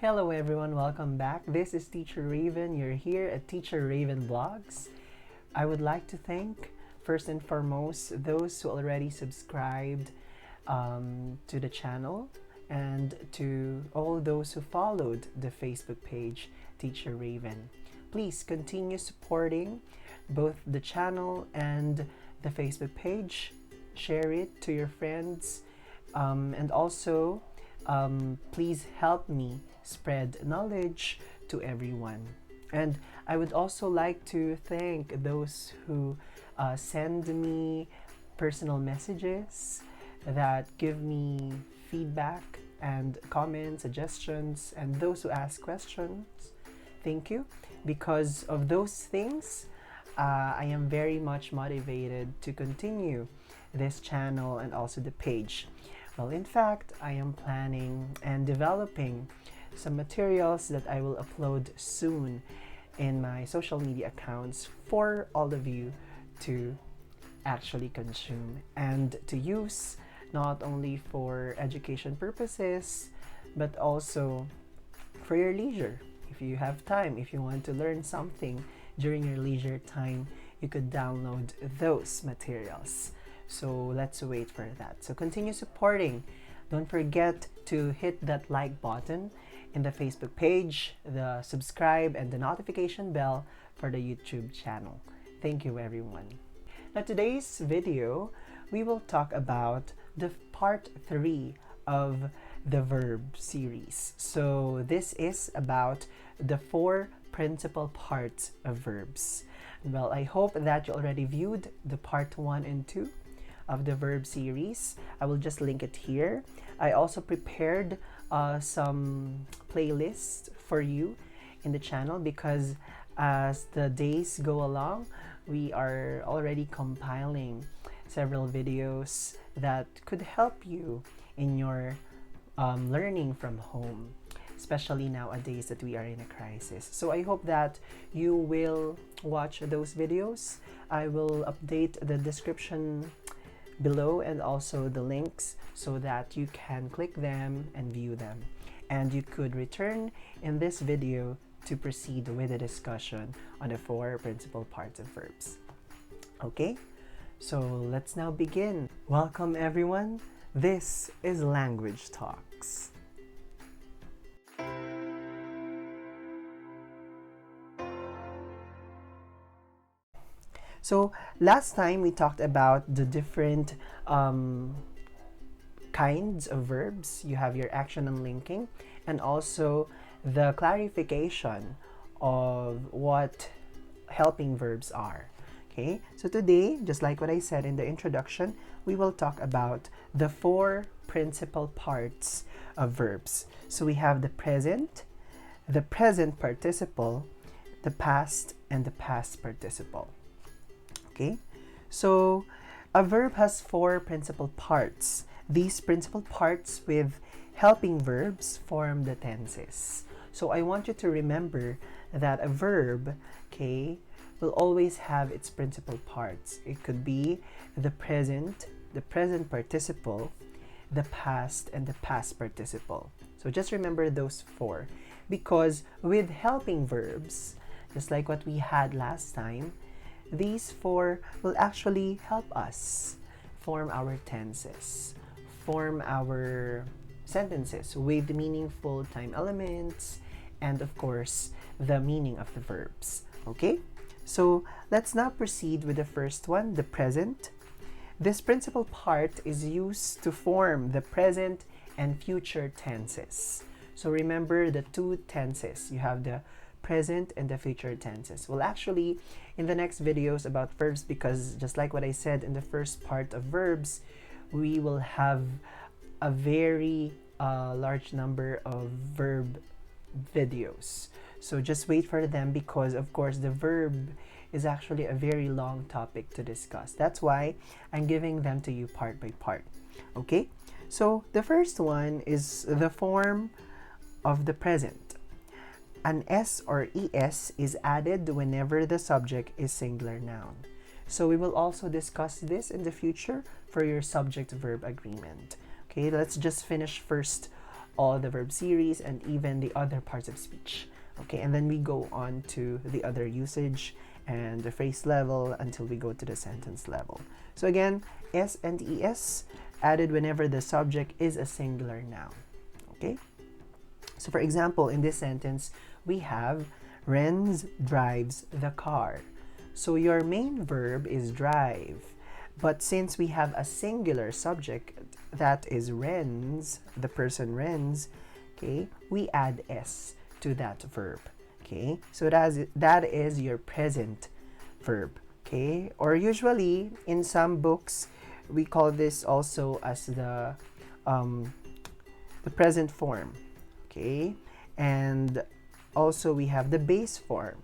Hello everyone, welcome back. This is Teacher Rayven. You're here at Teacher Rayven Vlogs. I would like to thank, first and foremost, those who already subscribed to the channel and to all those who followed the Facebook page, Teacher Rayven. Please continue supporting both the channel and the Facebook page. Share it to your friends and also please help me spread knowledge to everyone. And I would also like to thank those who send me personal messages that give me feedback and comments, suggestions, and those who ask questions. Thank you. Because of those things, I am very much motivated to continue this channel and also the page. Well, in fact, I am planning and developing some materials that I will upload soon in my social media accounts for all of you to actually consume and to use, not only for education purposes, but also for your leisure. If you have time, if you want to learn something during your leisure time, you could download those materials. So let's wait for that. So continue supporting. Don't forget to hit that like button in the Facebook page, the subscribe, and the notification bell for the YouTube channel. Thank you, everyone. Now, today's video, we will talk about the part 3 of the verb series. So this is about the 4 principal parts of verbs. Well, I hope that you already viewed the part 1 and 2 of the verb series. I will just link it here. I also prepared some playlists for you in the channel because as the days go along, we are already compiling several videos that could help you in your learning from home, especially nowadays that we are in a crisis. So I hope that you will watch those videos. I will update the description below and also the links so that you can click them and view them. And you could return in this video to proceed with the discussion on the 4 principal parts of verbs. Okay, so let's now begin. Welcome everyone. This is Language Talks. So last time we talked about the different kinds of verbs. You have your action and linking, and also the clarification of what helping verbs are. Okay, so today, just like what I said in the introduction, we will talk about the 4 principal parts of verbs. So we have the present participle, the past, and the past participle. Okay, so a verb has 4 principal parts. These principal parts with helping verbs form the tenses. So I want you to remember that a verb, okay, will always have its principal parts. It could be the present participle, the past, and the past participle. So just remember those 4, because with helping verbs, just like what we had last time, these 4 will actually help us form our tenses, form our sentences with meaningful time elements, and of course, the meaning of the verbs. Okay? So let's now proceed with the first one, the present. This principal part is used to form the present and future tenses. So remember the 2 tenses. You have the present and the future tenses. Well, actually, in the next videos about verbs, because just like what I said in the first part of verbs, we will have a very large number of verb videos. So just wait for them, because of course the verb is actually a very long topic to discuss. That's why I'm giving them to you part by part. Okay? So the first one is the form of the present. An S or ES is added whenever the subject is singular noun. So we will also discuss this in the future for your subject-verb agreement. Okay, let's just finish first all the verb series and even the other parts of speech. Okay, and then we go on to the other usage and the phrase level until we go to the sentence level. So again, S and ES added whenever the subject is a singular noun. Okay, so for example, in this sentence, we have Renz drives the car. So your main verb is drive, but since we have a singular subject that is Renz, the person Renz, okay, we add S to that verb. Okay, so that is your present verb. Okay, or usually in some books we call this also as the present form. Okay, and also we have the base form.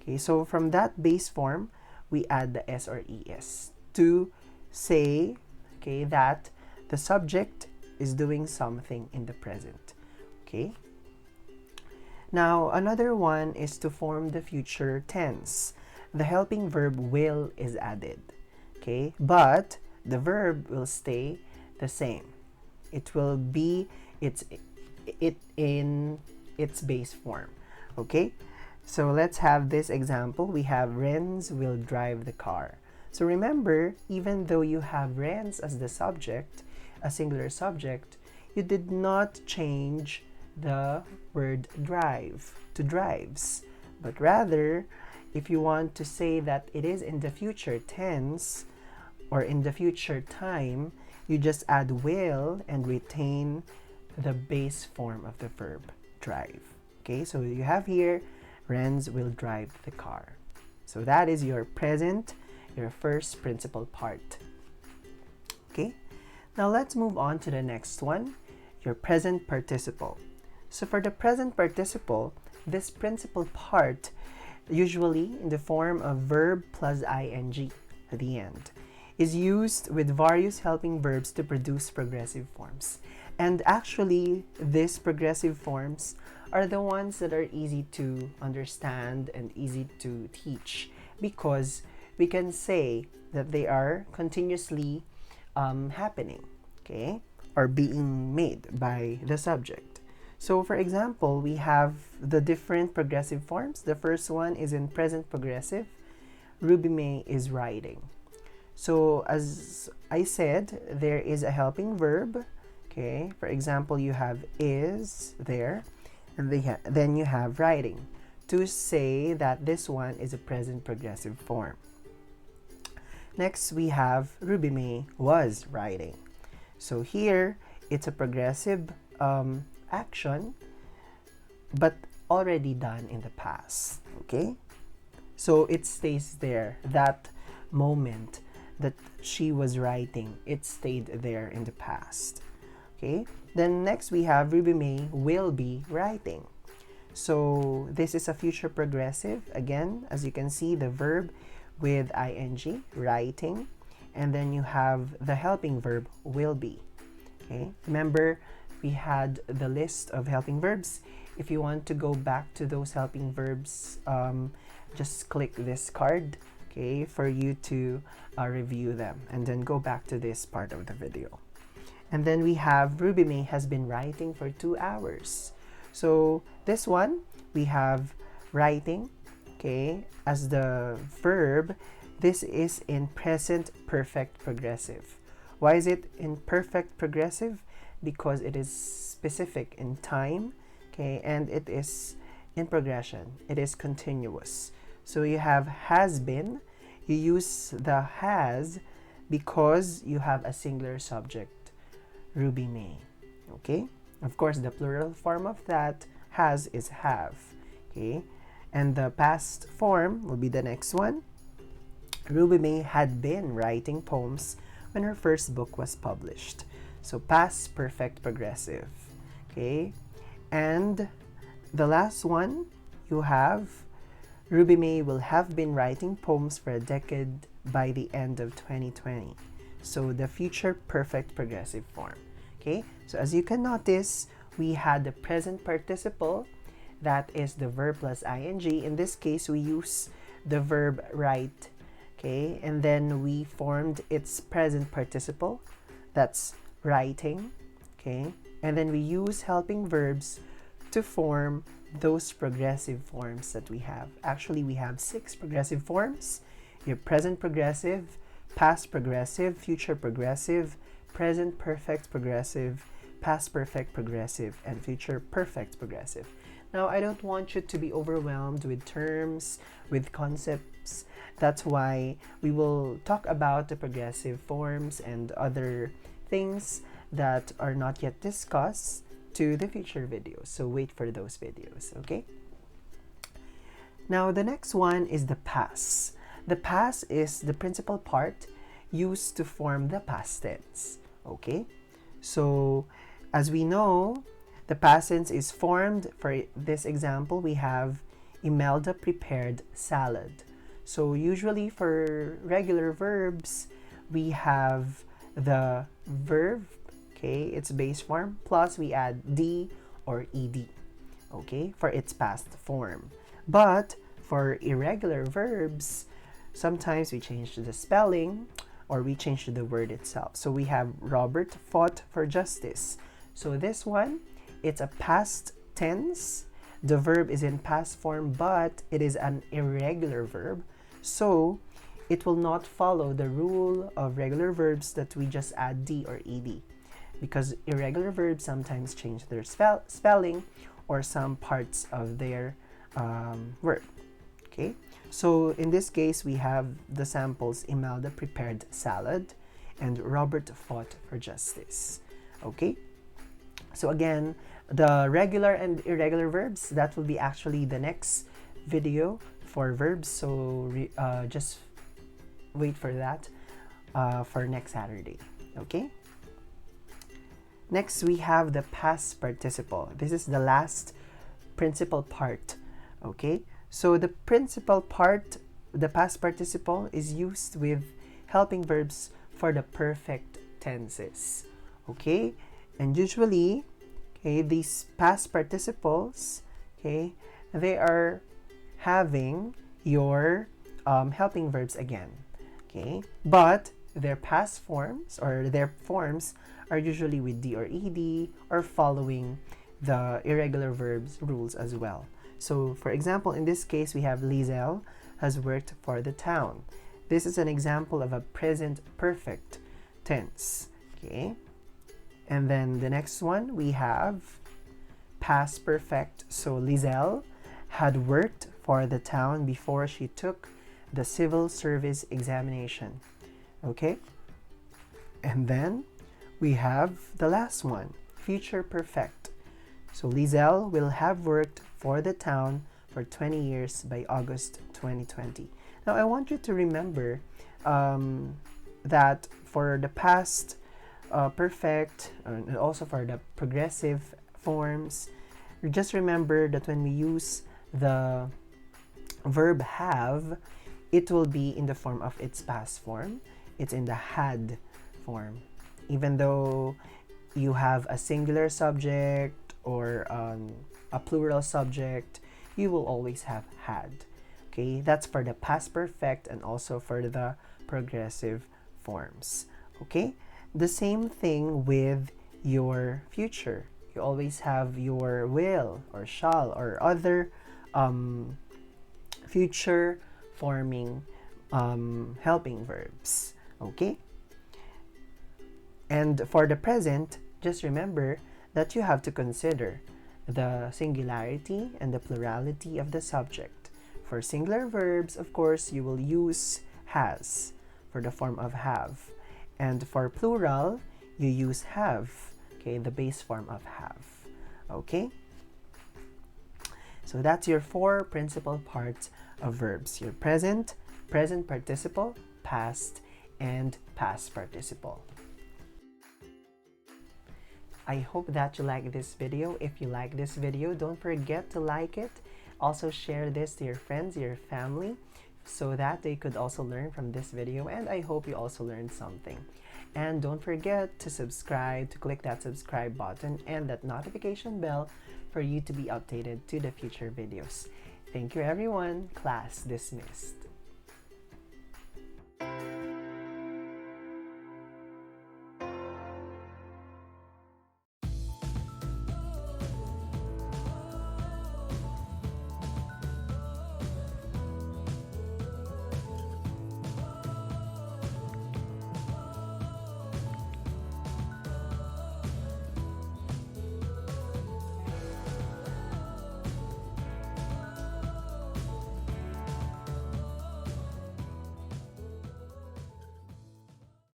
Okay, so from that base form we add the S or ES to say, okay, that the subject is doing something in the present. Okay, now another one is to form the future tense. The helping verb will is added. Okay, but the verb will stay the same. It will be in its base form. Okay, so let's have this example. We have Renz will drive the car. So remember, even though you have Renz as the subject, a singular subject, you did not change the word drive to drives, but rather, if you want to say that it is in the future tense or in the future time, you just add will and retain the base form of the verb drive. Okay, so you have here Renz will drive the car. So that is your present, your first principal part. Okay, now let's move on to the next one, your present participle. So for the present participle, this principal part, usually in the form of verb plus ing at the end, is used with various helping verbs to produce progressive forms. And actually, these progressive forms are the ones that are easy to understand and easy to teach, because we can say that they are continuously happening, okay, or being made by the subject. So for example, we have the different progressive forms. The first one is in present progressive. Ruby May is writing. So as I said, there is a helping verb. Okay, for example, you have is there, and then you have writing to say that this one is a present progressive form. Next, we have Ruby May was writing. So here, it's a progressive action, but already done in the past. Okay, so it stays there. That moment that she was writing, it stayed there in the past. Okay, then next we have Ruby May will be writing. So this is a future progressive. Again, as you can see, the verb with ing, writing, and then you have the helping verb will be. Okay, remember we had the list of helping verbs. If you want to go back to those helping verbs, just click this card, okay, for you to review them, and then go back to this part of the video. And then we have Ruby May has been writing for 2 hours. So this one, we have writing, okay, as the verb. This is in present perfect progressive. Why is it in perfect progressive? Because it is specific in time, okay, and it is in progression. It is continuous. So you have has been. You use the has because you have a singular subject, Ruby May. Okay, of course the plural form of that has is have. Okay, and the past form will be the next one. Ruby May had been writing poems when her first book was published. So past perfect progressive. Okay, and the last one, you have Ruby May will have been writing poems for a decade by the end of 2020. So the future perfect progressive form. Okay, so as you can notice, we had the present participle, that is the verb plus ing. In this case, we use the verb write, okay, and then we formed its present participle, that's writing, okay, And then we use helping verbs to form those progressive forms that we have. Actually, we have 6 progressive forms. Your present progressive, past progressive, future progressive, present perfect progressive, past perfect progressive, and future perfect progressive. Now, I don't want you to be overwhelmed with terms, with concepts. That's why we will talk about the progressive forms and other things that are not yet discussed to the future videos. So wait for those videos, okay? Now, the next one is the past. The past is the principal part used to form the past tense, okay? So, as we know, the past tense is formed. For this example, we have Imelda prepared salad. So usually for regular verbs, we have the verb, okay, its base form, plus we add D or ED, okay, for its past form. But for irregular verbs, sometimes we change the spelling or we change the word itself. So we have Robert fought for justice. So this one, it's a past tense. The verb is in past form, but it is an irregular verb. So it will not follow the rule of regular verbs that we just add D or ED, because irregular verbs sometimes change their spelling or some parts of their verb. Okay, so in this case, we have the samples Imelda prepared salad and Robert fought for justice. Okay, so again, the regular and irregular verbs, that will be actually the next video for verbs. So just wait for that for next Saturday. Okay. Next, we have the past participle. This is the last principal part. Okay. So the principal part, the past participle, is used with helping verbs for the perfect tenses. Okay. And usually, okay, these past participles, okay, they are having your helping verbs again, okay, but their past forms or their forms are usually with D or ED or following the irregular verbs rules as well. So for example, in this case, we have Liesel has worked for the town. This is an example of a present perfect tense, okay. And then the next one, we have past perfect. So Liesel had worked for the town before she took the civil service examination. Okay? And then we have the last one, future perfect. So Liesel will have worked for the town for 20 years by August 2020. Now I want you to remember that for the past perfect and also for the progressive forms, just remember that when we use the verb have, it will be in the form of its past form. It's in the had form. Even though you have a singular subject or a plural subject, you will always have had. Okay, that's for the past perfect and also for the progressive forms. Okay, the same thing with your future. You always have your will or shall or other future forming helping verbs. Okay? And for the present, just remember that you have to consider the singularity and the plurality of the subject. For singular verbs, of course, you will use has for the form of have. And for plural, you use have, okay, the base form of have. Okay? So that's your 4 principal parts of verbs. Your present, present participle, past, and past participle. I hope that you like this video. If you like this video, don't forget to like it. Also share this to your friends, your family, so that they could also learn from this video, and I hope you also learned something. And don't forget to subscribe, to click that subscribe button and that notification bell for you to be updated to the future videos. Thank you everyone. Class dismissed.